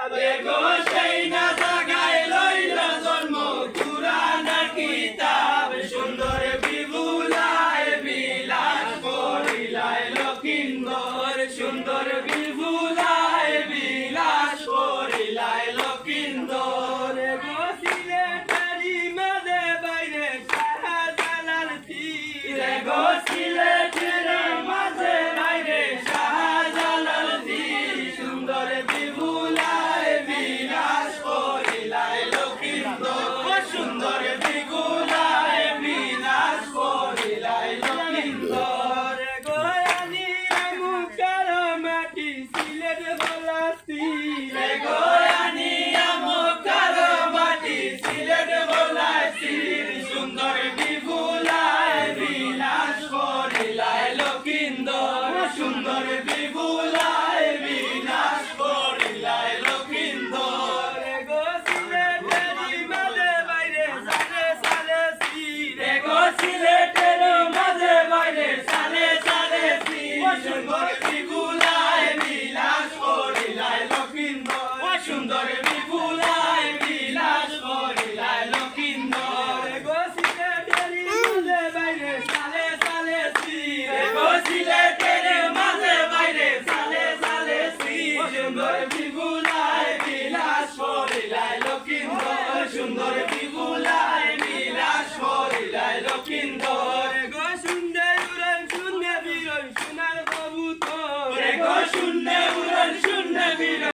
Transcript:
গো সেই না জাগায় লইল জন্ম কুরআন কিতাব সুন্দর বিবুলায় বিলাস করিলায় লক্ষিন্দর সুন্দর বিবুলায় বিলাস করিলায় লক্ষিন্দর গো সিলেটেরি মাঝে বাইরে শাহজালাল তীরে গো সিলেটের মাঝে বাইরে শাহজালাল তীর সুন্দর বিবুলায় বিলাস করিলায় লক্ষিন্দর সুন্দর বিবুলায় বিলাস করিলায় লক্ষিন্দর গো আনি মুখার মাটি সিলেট বলাসির গো আনি মুখার মাটি সিলেট বলাসির সুন্দর বিবুলায় বিলাস করিলায় লক্ষিন্দর সুন্দর বিবুলায় বিলাস করিলায় লক্ষিন্দর গো সিলেটের মাঝে বাইরে সালে সালে সির গো সিলেটের মাঝে বাইরে সালে সালে সির সুন্দর বিবুলায় বিলাস করিলায় লক্ষিন্দর সুন্দর বিবুলায় বিলাস করিলায় লক্ষিন্দর গো সিলেটের মাঝে বাইরে সালে সালে সির গো সিলেটের মাঝে বাইরে সালে সালে সির সুন্দর বিবুলায় বিলাস করিলায় লক্ষিন্দর সুন্দর